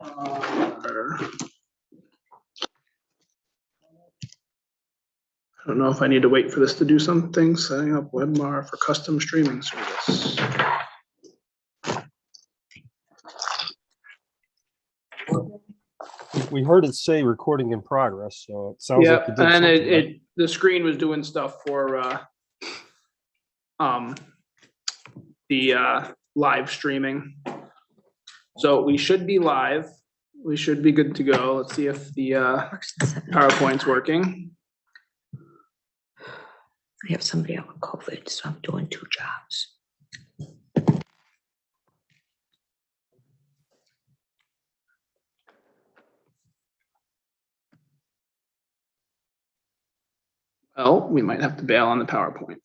I don't know if I need to wait for this to do something. Setting up WebMar for custom streaming service. We heard it say recording in progress, so it sounds like Yeah, it did and something right. the screen was doing stuff for the live streaming. So we should be live. We should be good to go. Let's see if the PowerPoint's working. I have somebody out with COVID, so I'm doing 2 jobs. Well, we might have to bail on the PowerPoint.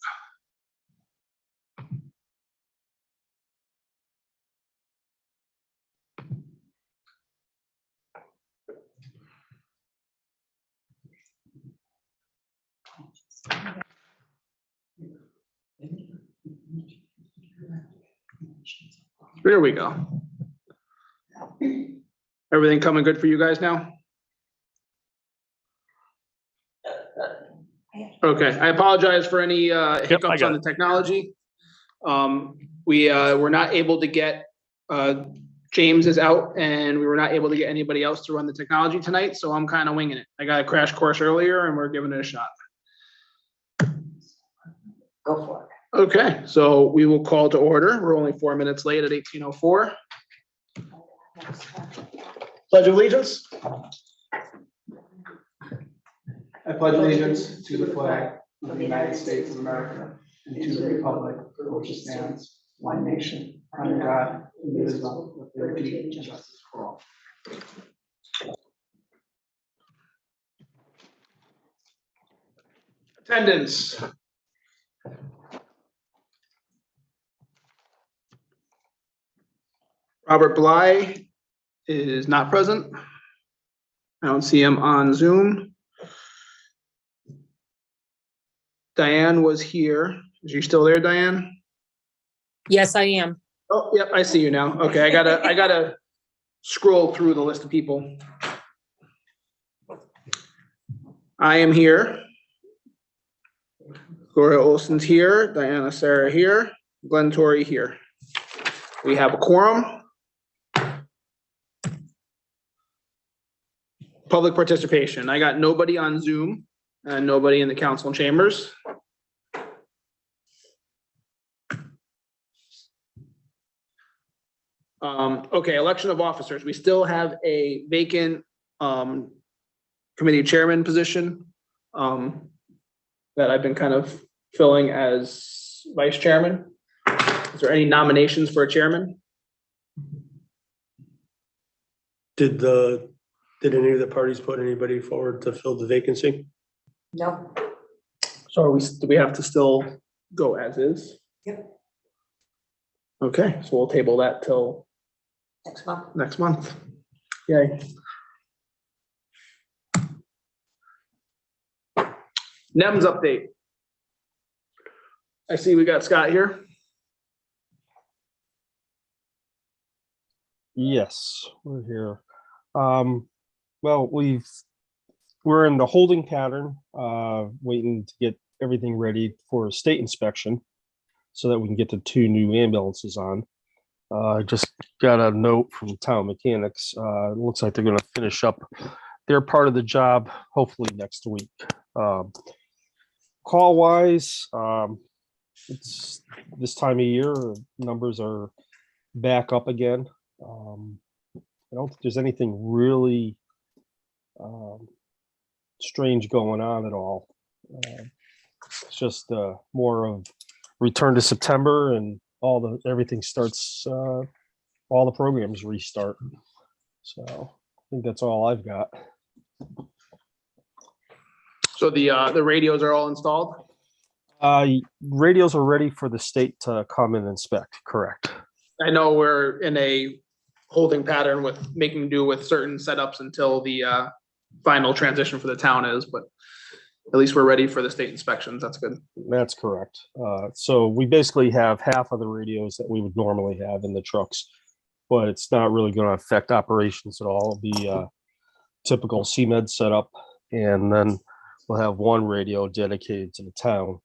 There we go. Everything coming good for you guys now? Okay, I apologize for any hiccups on the technology. We were not able to get, James is out and we were not able to get anybody else to run the technology tonight, so I'm kind of winging it. I got a crash course earlier and we're giving it a shot. Go for it. Okay, so we will call to order. We're only 4 minutes late at 18:04. Pledge of allegiance. I pledge allegiance to the flag of the United States of America and to the republic for which it stands, one nation, under God, indivisible, with liberty and justice for all. Attendance. Robert Bly is not present. I don't see him on Zoom. Diane was here. Is you still there, Diane? Yes, I am. Oh, yep, I see you now. Okay, I gotta scroll through the list of people. I am here. Gloria Olson's here. Diana Sarah here. Glenn Torrey here. We have a quorum. Public participation. I got nobody on Zoom and nobody in the council chambers. Okay, election of officers. We still have a vacant committee chairman position that I've been kind of filling as vice chairman. Is there any nominations for a chairman? Did any of the parties put anybody forward to fill the vacancy? No. So do we have to still go as is? Yep. Okay, so we'll table that till Next month. next month. Yay. NEMS update. I see we got Scott here. Yes, we're here. Well, we're in the holding pattern, waiting to get everything ready for a state inspection so that we can get the 2 new ambulances on. I just got a note from town mechanics. It looks like they're going to finish up their part of the job hopefully next week. Call wise, it's this time of year, numbers are back up again. I don't think there's anything really strange going on at all. It's just more of return to September and everything starts, all the programs restart. So I think that's all I've got. So the radios are all installed? Radios are ready for the state to come and inspect, correct? I know we're in a holding pattern with making do with certain setups until the final transition for the town is, but at least we're ready for the state inspections. That's good. That's correct. So we basically have half of the radios that we would normally have in the trucks, but it's not really going to affect operations at all. It'll be typical CMed setup, and then we'll have one radio dedicated to the town.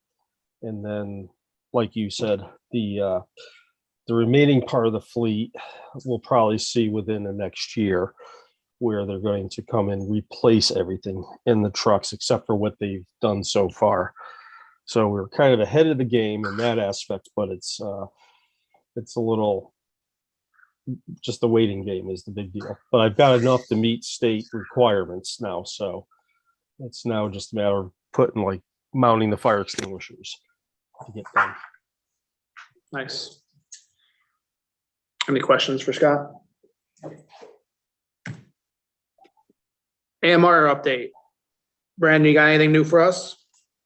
And then, like you said, the remaining part of the fleet we'll probably see within the next year, where they're going to come and replace everything in the trucks except for what they've done so far. So we're kind of ahead of the game in that aspect, but it's a little, just the waiting game is the big deal. But I've got enough to meet state requirements now, so it's now just a matter of mounting the fire extinguishers to get done. Nice. Any questions for Scott? AMR update. Brandon, you got anything new for us?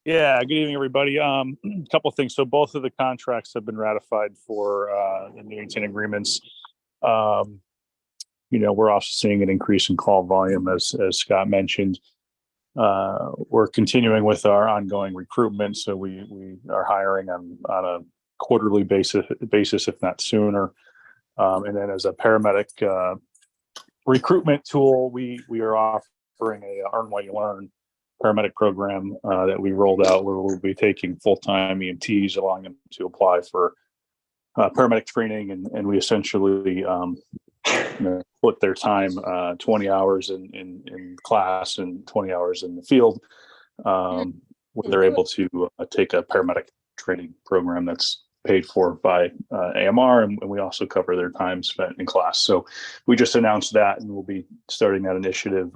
Yeah, good evening, everybody. A couple of things. So both of the contracts have been ratified for the Newington agreements. We're also seeing an increase in call volume, as Scott mentioned. We're continuing with our ongoing recruitment, so we are hiring on a quarterly basis, if not sooner. And then as a paramedic recruitment tool, we are offering a Earn While You Learn paramedic program that we rolled out, where we'll be taking full-time EMTs, allowing them to apply for paramedic training, and we essentially put their time 20 hours in class and 20 hours in the field, where they're able to take a paramedic training program that's paid for by AMR, and we also cover their time spent in class. So we just announced that, and we'll be starting that initiative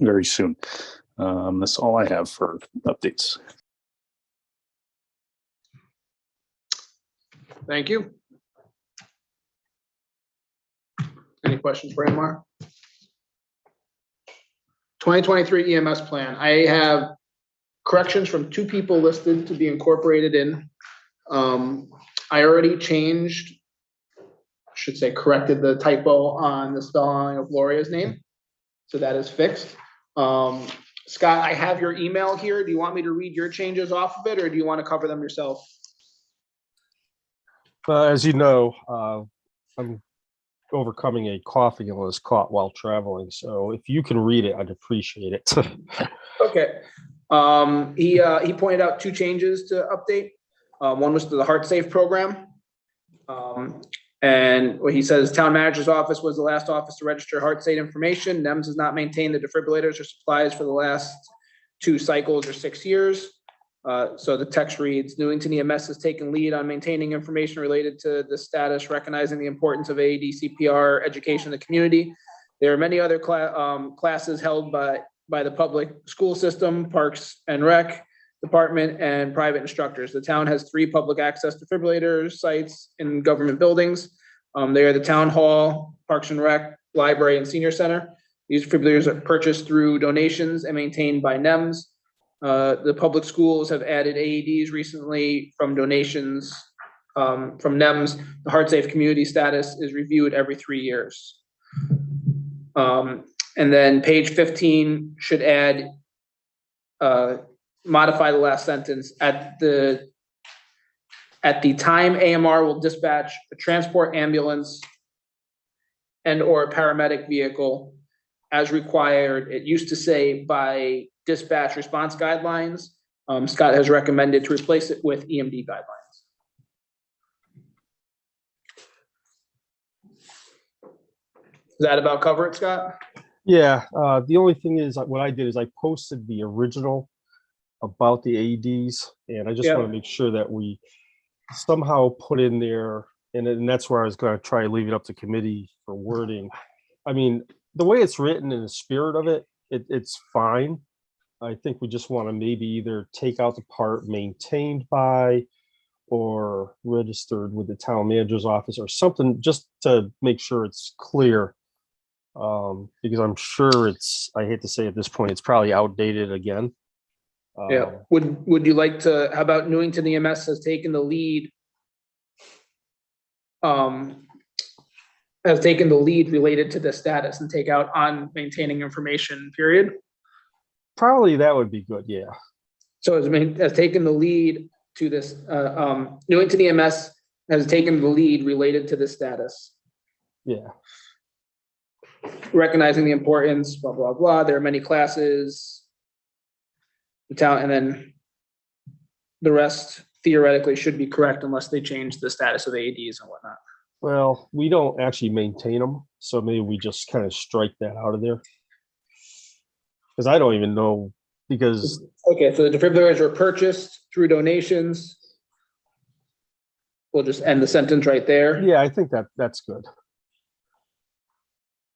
very soon. That's all I have for updates. Thank you. Any questions for AMR? 2023 EMS plan. I have corrections from 2 people listed to be incorporated in. I already corrected the typo on the spelling of Gloria's name. So that is fixed. Scott, I have your email here. Do you want me to read your changes off of it, or do you want to cover them yourself? As you know, I'm overcoming a coughing illness caught while traveling. So if you can read it, I'd appreciate it. Okay. He pointed out 2 changes to update. One was to the Heart Safe program. And what he says, town manager's office was the last office to register heart safe information. NEMS has not maintained the defibrillators or supplies for the last 2 cycles or 6 years. So the text reads, Newington EMS has taken lead on maintaining information related to the status, recognizing the importance of AED CPR education in the community. There are many other classes held by the public school system, Parks and Rec Department, and private instructors. The town has 3 public access defibrillator sites in government buildings. They are the town hall, Parks and Rec, library, and senior center. These defibrillators are purchased through donations and maintained by NEMS. The public schools have added AEDs recently from donations from NEMS. The Heart Safe community status is reviewed every 3 years. And then page 15 should add, modify the last sentence. At the time AMR will dispatch a transport ambulance and or a paramedic vehicle as required. It used to say by dispatch response guidelines. Scott has recommended to replace it with EMD guidelines. Does that about cover it, Scott? Yeah. The only thing is, what I did is I posted the original about the AEDs, and I just want to make sure that we somehow put in there, and that's where I was going to try to leave it up to committee for wording. I mean, the way it's written in the spirit of it, it's fine. I think we just want to maybe either take out the part maintained by or registered with the town manager's office or something, just to make sure it's clear. Because I'm sure I hate to say at this point, it's probably outdated again. Yeah. Would you like to, how about Newington EMS has taken the lead? Has taken the lead related to the status and take out on maintaining information, period? Probably that would be good, yeah. So has taken the lead to this, Newington EMS has taken the lead related to the status. Yeah. Recognizing the importance, blah, blah, blah. There are many classes. The town, and then the rest theoretically should be correct unless they change the status of the ADs and whatnot. Well, we don't actually maintain them, so maybe we just kind of strike that out of there. Because I don't even know, because Okay, so the defibrillators were purchased through donations. We'll just end the sentence right there. yeah, I think that's good.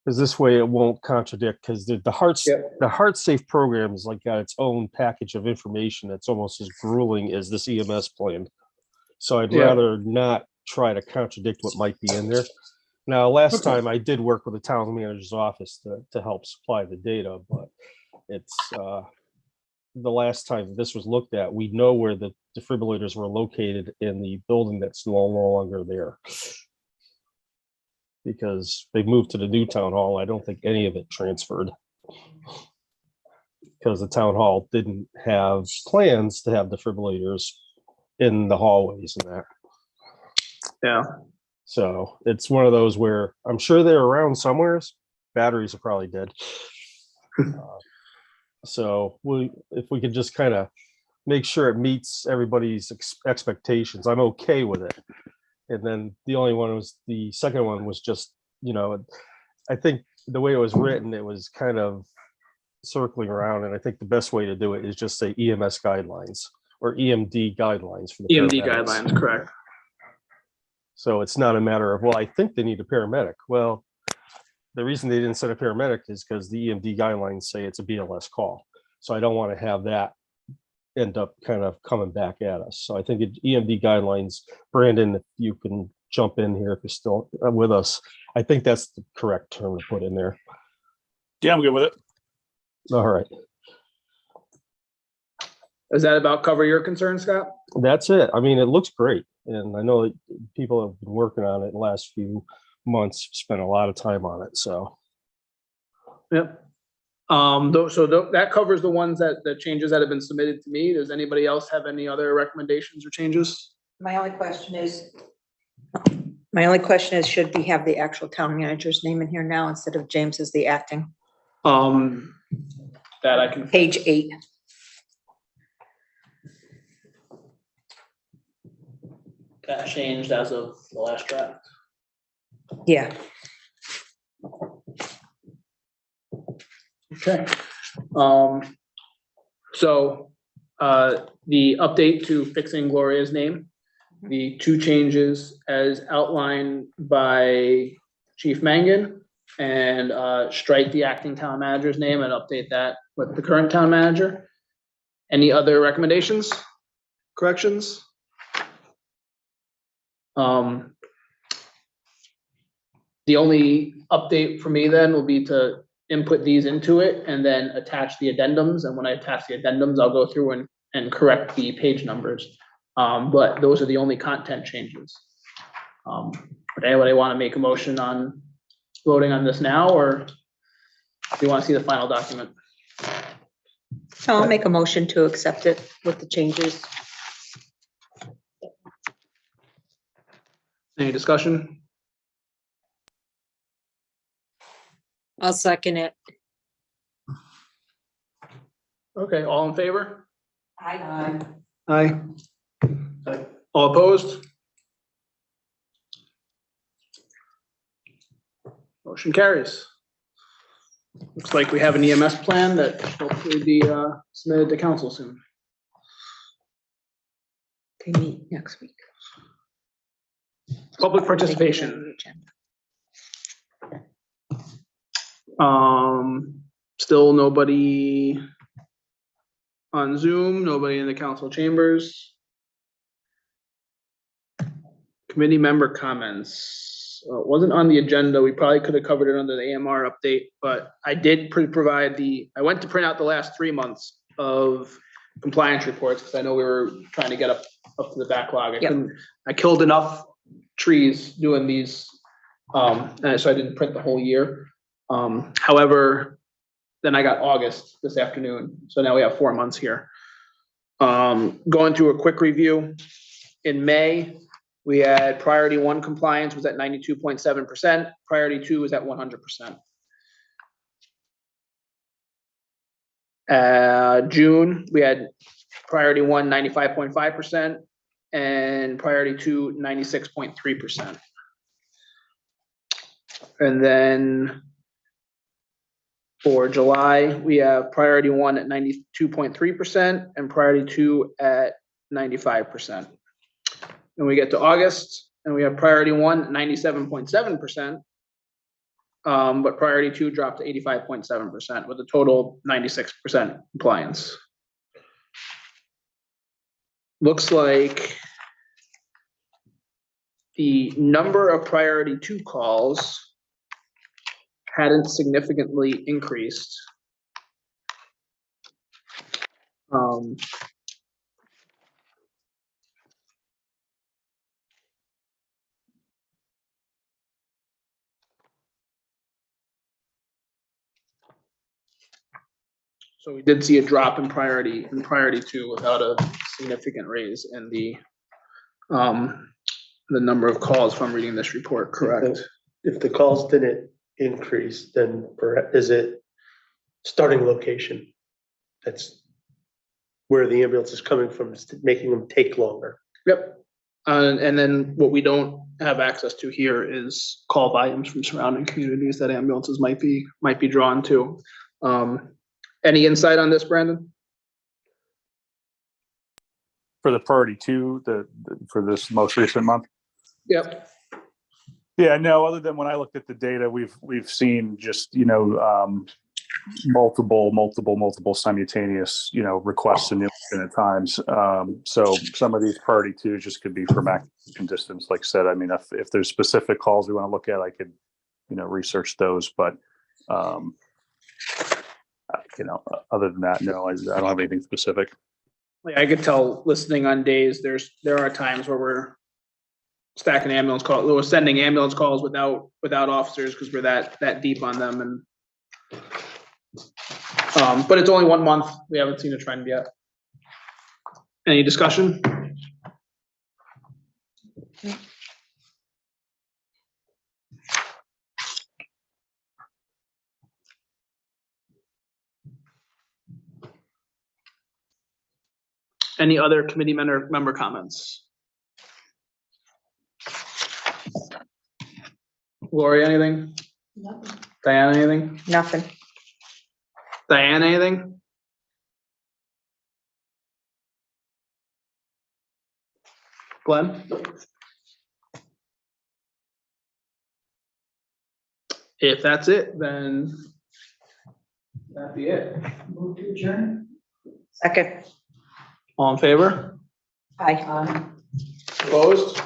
Because this way it won't contradict, because the Heart Safe program is like got its own package of information that's almost as grueling as this EMS plan. So I'd rather not try to contradict what might be in there. Now, last time I did work with the town manager's office to help supply the data, but it's the last time this was looked at, we know where the defibrillators were located in the building that's no longer there. Because they moved to the new town hall. I don't think any of it transferred. Because the town hall didn't have plans to have defibrillators in the hallways and that. Yeah. So it's one of those where I'm sure they're around somewhere. Batteries are probably dead. So if we could just kind of make sure it meets everybody's expectations, I'm okay with it. And then the second one was just, I think the way it was written, it was kind of circling around. And I think the best way to do it is just say EMS guidelines or EMD guidelines for the EMD paramedics. guidelines, correct. So it's not a matter of, well, I think they need a paramedic. Well, the reason they didn't send a paramedic is because the EMD guidelines say it's a BLS call. So I don't want to have that end up kind of coming back at us. So I think EMD guidelines, Brandon, if you can jump in here if you're still with us, I think that's the correct term to put in there. Yeah, I'm good with it. All right. Does that about cover your concern, Scott? That's it. I mean, it looks great. And I know that people have been working on it the last few months, spent a lot of time on it. So. Yep. That covers the ones the changes that have been submitted to me. Does anybody else have any other recommendations or changes? My only question is, should we have the actual town manager's name in here now instead of James as the acting? That I can. Page 8. That changed as of the last draft. Yeah. Okay. The update to fixing Gloria's name, the two changes as outlined by Chief Mangan, and strike the acting town manager's name and update that with the current town manager. Any other recommendations, corrections? The only update for me then will be to input these into it and then attach the addendums. And when I attach the addendums, I'll go through and correct the page numbers. But those are the only content changes. Would anybody want to make a motion on voting on this now, or do you want to see the final document? I'll make a motion to accept it with the changes. Any discussion? I'll second it. Okay, all in favor? Aye. Aye. All opposed? Motion carries. Looks like we have an EMS plan that hopefully be submitted to council soon. They meet next week. Public participation. Still nobody on Zoom, nobody in the council chambers. Committee member comments. It wasn't on the agenda. We probably could have covered it under the AMR update, but I did provide I went to print out the last 3 months of compliance reports because I know we were trying to get up to the backlog. I killed enough trees doing these, and so I didn't print the whole year. However, then I got August this afternoon. So now we have 4 months here. Going through a quick review. In May, We had priority 1 compliance was at 92.7%. Priority 2 was at 100%. June, we had priority 1, 95.5%, and priority 2, 96.3%. And then for July, we have priority 1 at 92.3% and priority 2 at 95%. And we get to August and we have priority 1 at 97.7%. But priority 2 dropped to 85.7% with a total 96% compliance. Looks like the number of priority 2 calls hadn't significantly increased. So we did see a drop in priority 2 without a significant raise in the number of calls, if I'm reading this report correct. If the calls didn't increase, then is it starting location? That's where the ambulance is coming from, is making them take longer. Yep. And then what we don't have access to here is call volumes from surrounding communities that ambulances might be drawn to. Any insight on this, Brandon? For the priority 2, for this most recent month? Yep. Yeah, no, other than when I looked at the data, we've seen just, multiple simultaneous, requests in Newington at times. So some of these priority 2s just could be from acquisition distance, like I said. I mean, if there's specific calls we want to look at, I could, research those, but, other than that, no, I don't have anything specific. Like I could tell listening on days, there are times where we're stacking ambulance calls, we're sending ambulance calls without officers because we're that deep on them. And but it's only 1 month. We haven't seen a trend yet. Any discussion? Any other committee member comments? Lori, anything? Nothing. Diana, anything? Nothing. Diana, anything? Glenn? If that's it, then that'd be it. Move to adjourn. Second. All in favor? Aye. Opposed?